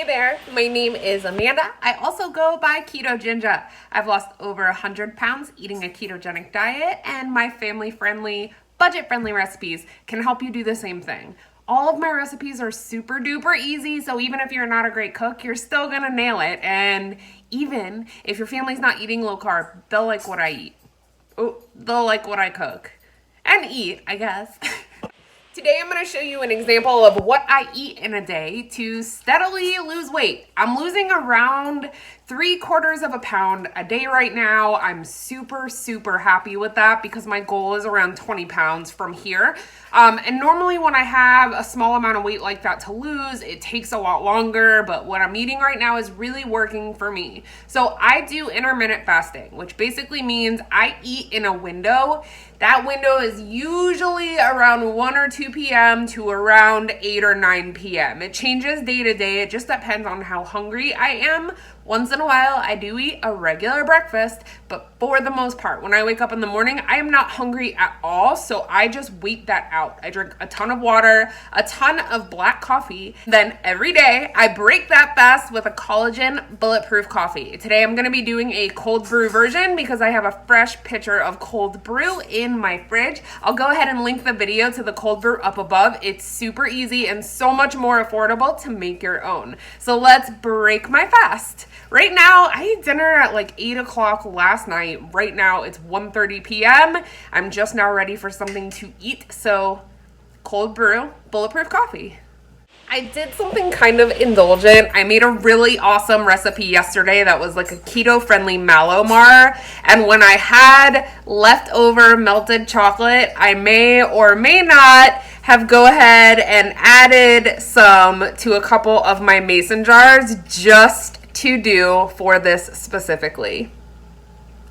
Hey there, my name is Amanda. I also go by Ketoginja. I've lost over 100 pounds eating a ketogenic diet, and my family-friendly, budget-friendly recipes can help you do the same thing. All of my recipes are super duper easy, so even if you're not a great cook, you're still gonna nail it. And even if your family's not eating low carb, they'll like what I eat. Oh, they'll like what I cook. And eat, I guess. Today I'm going to show you an example of what I eat in a day to steadily lose weight. I'm losing around 3/4 pound a day right now. I'm super happy with that because my goal is around 20 pounds from here. And normally when I have a small amount of weight like that to lose, it takes a lot longer, but what I'm eating right now is really working for me. So I do intermittent fasting, which basically means I eat in a window. That window is usually around 1 or 2 p.m. to around 8 or 9 p.m. It changes day to day. It just depends on how hungry I am. Once in a while, I do eat a regular breakfast, but for the most part, when I wake up in the morning, I am not hungry at all, so I just wait that out. I drink a ton of water, a ton of black coffee. Then every day, I break that fast with a Collagen Bulletproof coffee. Today, I'm gonna be doing a cold brew version because I have a fresh pitcher of cold brew in my fridge. I'll go ahead and link the video to the cold brew up above. It's super easy and so much more affordable to make your own. So let's break my fast. Right now, I ate dinner at like 8 o'clock last night. Right now, it's 1:30 p.m. I'm just now ready for something to eat. So, cold brew, bulletproof coffee. I did something kind of indulgent. I made a really awesome recipe yesterday that was like a keto-friendly mallowmar. And when I had leftover melted chocolate, I may or may not have go ahead and added some to a couple of my mason jars just to do for this specifically.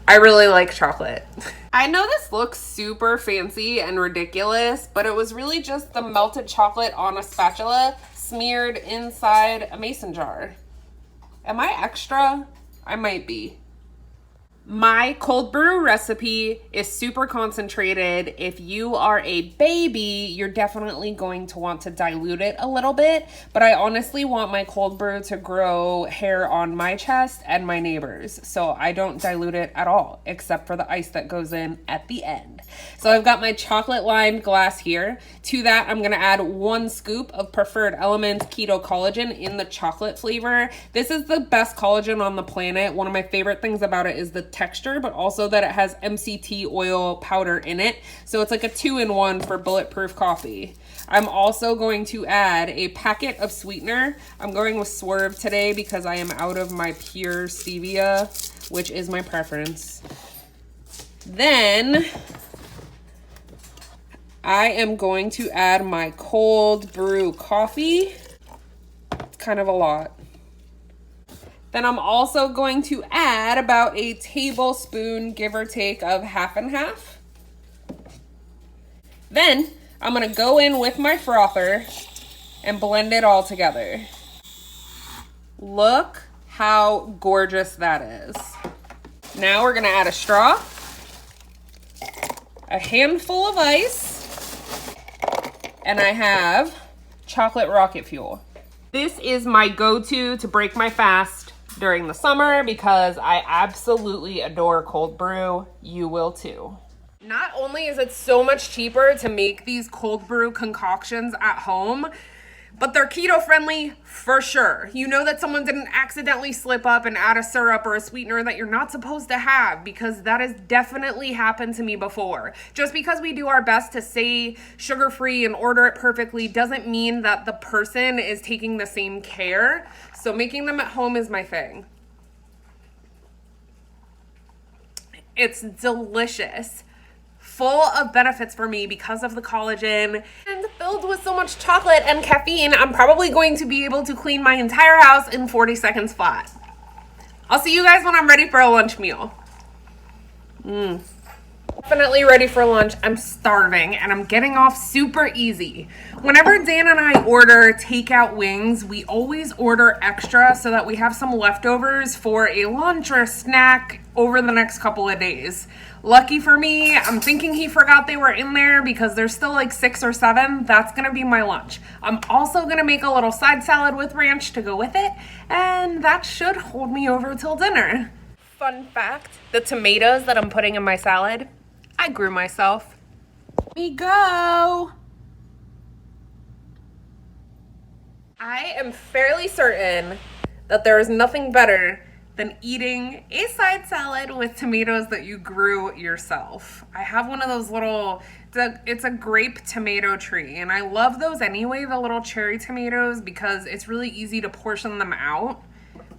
I really like chocolate. I know this looks super fancy and ridiculous, but it was really just the melted chocolate on a spatula smeared inside a mason jar. Am I extra? I might be. My cold brew recipe is super concentrated. If you are a baby, you're definitely going to want to dilute it a little bit, but I honestly want my cold brew to grow hair on my chest and my neighbors, so I don't dilute it at all, except for the ice that goes in at the end. So I've got my chocolate lined glass here. To that, I'm gonna add 1 scoop of Preferred Elements Keto Collagen in the chocolate flavor. This is the best collagen on the planet. One of my favorite things about it is the texture, but also that it has MCT oil powder in it. So it's like a 2-in-1 for bulletproof coffee. I'm also going to add a packet of sweetener. I'm going with Swerve today because I am out of my pure stevia, which is my preference. Then I am going to add my cold brew coffee. It's kind of a lot. Then I'm also going to add about a tablespoon, give or take, of half and half. Then I'm gonna go in with my frother and blend it all together. Look how gorgeous that is. Now we're gonna add a straw, a handful of ice, and I have chocolate rocket fuel. This is my go-to to break my fast during the summer because I absolutely adore cold brew. You will too. Not only is it so much cheaper to make these cold brew concoctions at home, but they're keto friendly for sure. You know that someone didn't accidentally slip up and add a syrup or a sweetener that you're not supposed to have, because that has definitely happened to me before. Just because we do our best to say sugar-free and order it perfectly doesn't mean that the person is taking the same care. So making them at home is my thing. It's delicious. Full of benefits for me because of the collagen, and filled with so much chocolate and caffeine, I'm probably going to be able to clean my entire house in 40 seconds flat. I'll see you guys when I'm ready for a lunch meal. Definitely ready for lunch. I'm starving and I'm getting off super easy. Whenever Dan and I order takeout wings, we always order extra so that we have some leftovers for a lunch or a snack over the next couple of days. Lucky for me, I'm thinking he forgot they were in there because there's still like 6 or 7. That's gonna be my lunch. I'm also gonna make a little side salad with ranch to go with it, and that should hold me over till dinner. Fun fact, the tomatoes that I'm putting in my salad, I grew myself. Here we go. I am fairly certain that there is nothing better than eating a side salad with tomatoes that you grew yourself. I have one of those little, it's a grape tomato tree, and I love those anyway, the little cherry tomatoes, because it's really easy to portion them out.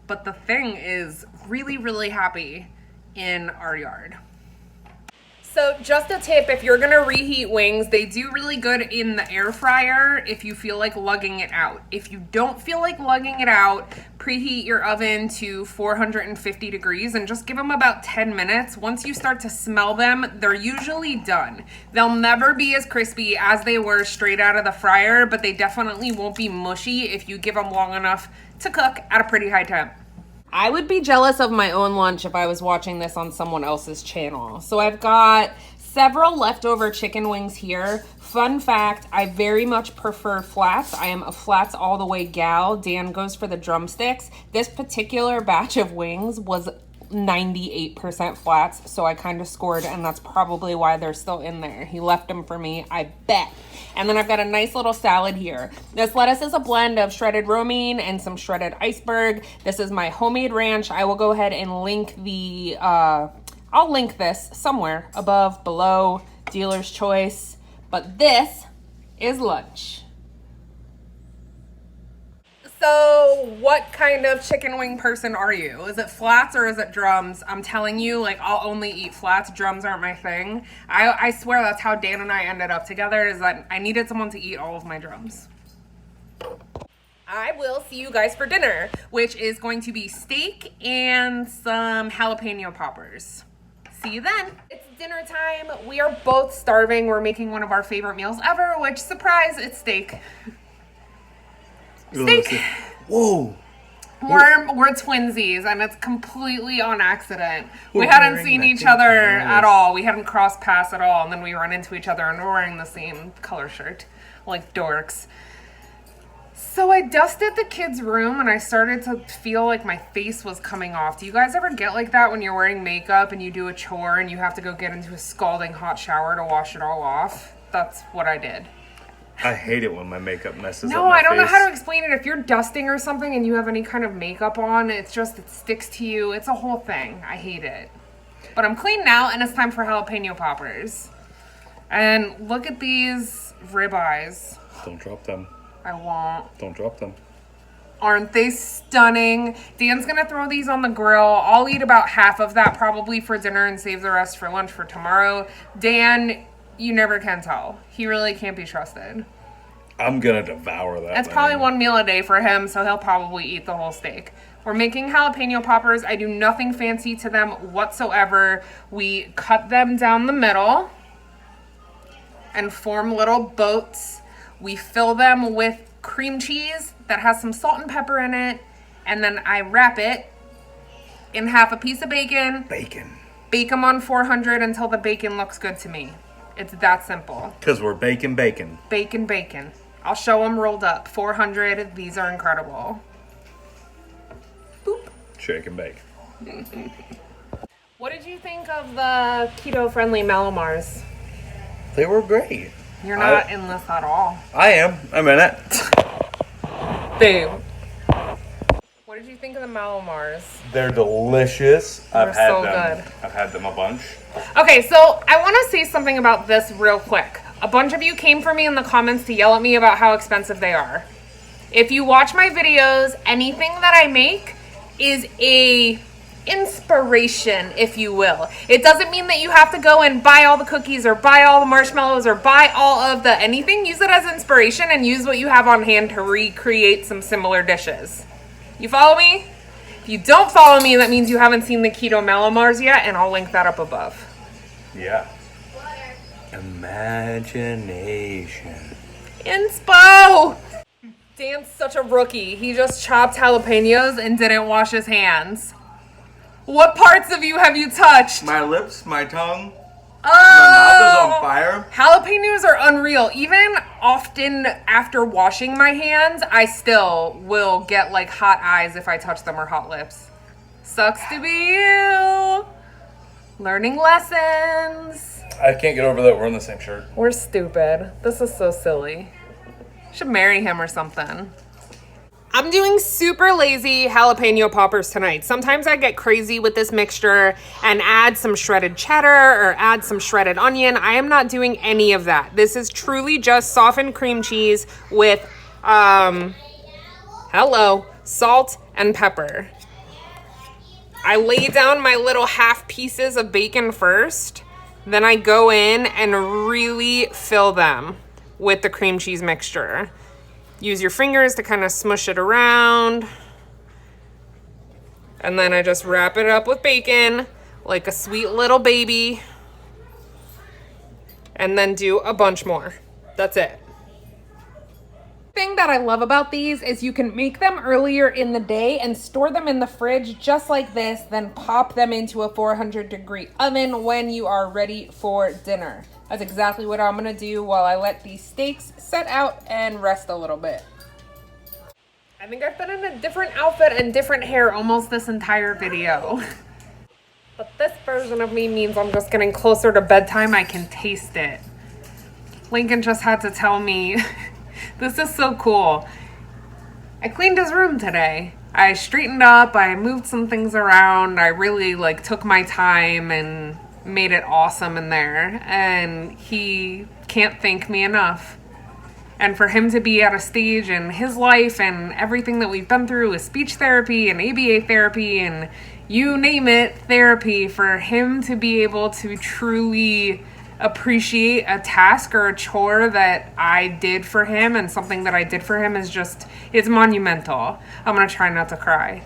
But the thing is really, really happy in our yard. So just a tip, if you're gonna reheat wings, they do really good in the air fryer if you feel like lugging it out. If you don't feel like lugging it out, preheat your oven to 450 degrees and just give them about 10 minutes. Once you start to smell them, they're usually done. They'll never be as crispy as they were straight out of the fryer, but they definitely won't be mushy if you give them long enough to cook at a pretty high temp. I would be jealous of my own lunch if I was watching this on someone else's channel. So I've got several leftover chicken wings here. Fun fact, I very much prefer flats. I am a flats all the way gal. Dan goes for the drumsticks. This particular batch of wings was 98% flats, so I kind of scored, and that's probably why they're still in there. He left them for me, I bet. And then I've got a nice little salad here. This lettuce is a blend of shredded romaine and some shredded iceberg. This is my homemade ranch. I will go ahead and link the, I'll link this somewhere above, below, dealer's choice. But this is lunch. So what kind of chicken wing person are you? Is it flats or is it drums? I'm telling you, like, I'll only eat flats. Drums aren't my thing. I swear that's how Dan and I ended up together, is that I needed someone to eat all of my drums. I will see you guys for dinner, which is going to be steak and some jalapeno poppers. See you then. It's dinner time. We are both starving. We're making one of our favorite meals ever, which, surprise, it's steak. Steak. Whoa. We're twinsies, and it's completely on accident. We hadn't seen each other at all. We hadn't crossed paths at all, and then we run into each other, and we're wearing the same color shirt, like dorks. So I dusted the kids' room, and I started to feel like my face was coming off. Do you guys ever get like that when you're wearing makeup and you do a chore and you have to go get into a scalding hot shower to wash it all off? That's what I did. I hate it when my makeup messes up No, my I don't know face. how to explain it. If you're dusting or something and you have any kind of makeup on, it sticks to you. It's a whole thing. I hate it. But I'm clean now, and it's time for jalapeno poppers. And look at these ribeyes. Don't drop them. I won't. Don't drop them. Aren't they stunning? Dan's gonna throw these on the grill. I'll eat about half of that probably for dinner and save the rest for lunch for tomorrow. Dan, you never can tell. He really can't be trusted. I'm gonna devour that. That's probably one meal a day for him, so he'll probably eat the whole steak. We're making jalapeno poppers. I do nothing fancy to them whatsoever. We cut them down the middle and form little boats. We fill them with cream cheese that has some salt and pepper in it, and then I wrap it in half a piece of bacon. Bake them on 400 until the bacon looks good to me. It's that simple. Because we're baking bacon. Bacon. I'll show them rolled up. 400. These are incredible. Boop. Shake and bake. What did you think of the keto-friendly mallowmars? They were great. You're not in this at all. I am. I'm in it. Babe. What did you think of the mallowmars? They're delicious. They're so good. I've had them a bunch. Okay, so I want to say something about this real quick. A bunch of you came for me in the comments to yell at me about how expensive they are. If you watch my videos, anything that I make is a inspiration, if you will. It doesn't mean that you have to go and buy all the cookies or buy all the marshmallows or buy all of the anything. Use it as inspiration and use what you have on hand to recreate some similar dishes. You follow me? If you don't follow me, that means you haven't seen the Keto Mallowmars yet, and I'll link that up above. Yeah. Imagination. Inspo! Dan's such a rookie. He just chopped jalapenos and didn't wash his hands. What parts of you have you touched? My lips, my tongue, Oh! my mouth is on fire. Jalapenos are unreal. Even often after washing my hands, I still will get like hot eyes if I touch them or hot lips. Sucks to be you. Learning lessons. I can't get over that we're in the same shirt. We're stupid. This is so silly. Should marry him or something. I'm doing super lazy jalapeno poppers tonight. Sometimes I get crazy with this mixture and add some shredded cheddar or add some shredded onion. I am not doing any of that. This is truly just softened cream cheese with, salt and pepper. I lay down my little half pieces of bacon first. Then I go in and really fill them with the cream cheese mixture. Use your fingers to kind of smush it around. And then I just wrap it up with bacon like a sweet little baby. And then do a bunch more. That's it. Thing that I love about these is you can make them earlier in the day and store them in the fridge just like this, then pop them into a 400-degree oven when you are ready for dinner. That's exactly what I'm gonna do while I let these steaks set out and rest a little bit. I think I've been in a different outfit and different hair almost this entire video. But this version of me means I'm just getting closer to bedtime. I can taste it. Lincoln just had to tell me, this is so cool. I cleaned his room today. I straightened up, I moved some things around. I really took my time and made it awesome in there. And he can't thank me enough. And for him to be at a stage in his life and everything that we've been through with speech therapy and ABA therapy and you name it, therapy, for him to be able to truly appreciate a task or a chore that I did for him and something that I did for him is just, it's monumental. I'm gonna try not to cry.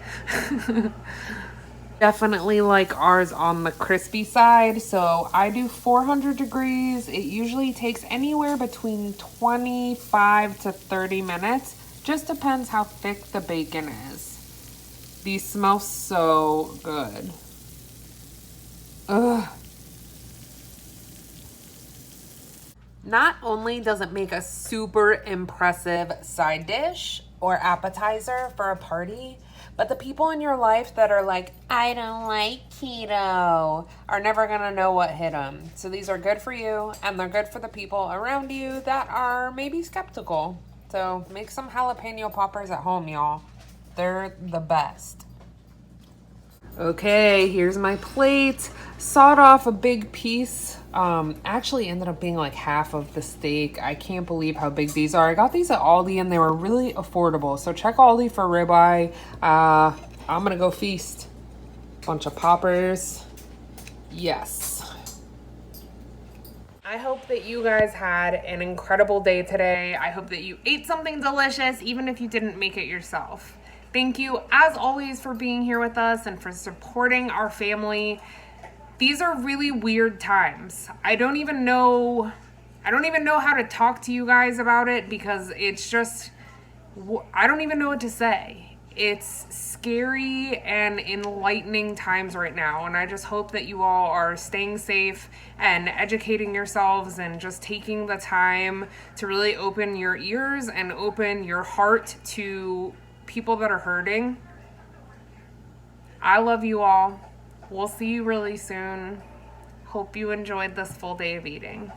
Definitely like ours on the crispy side, so I do 400 degrees. It usually takes anywhere between 25 to 30 minutes. Just depends how thick the bacon is. These smell so good. Ugh. Not only does it make a super impressive side dish or appetizer for a party, but the people in your life that are like, I don't like keto, are never gonna know what hit them. So these are good for you, and they're good for the people around you that are maybe skeptical. So make some jalapeno poppers at home, y'all. They're the best. Okay, here's my plate. Sawed off a big piece. Actually ended up being like half of the steak. I can't believe how big these are. I got these at Aldi and they were really affordable. So check Aldi for ribeye. I'm gonna go feast. Bunch of poppers. Yes. I hope that you guys had an incredible day today. I hope that you ate something delicious, even if you didn't make it yourself. Thank you, as always, for being here with us and for supporting our family. These are really weird times. I don't even know how to talk to you guys about it because it's just, I don't even know what to say. It's scary and enlightening times right now, and I just hope that you all are staying safe and educating yourselves and just taking the time to really open your ears and open your heart to people that are hurting. I love you all. We'll see you really soon. Hope you enjoyed this full day of eating.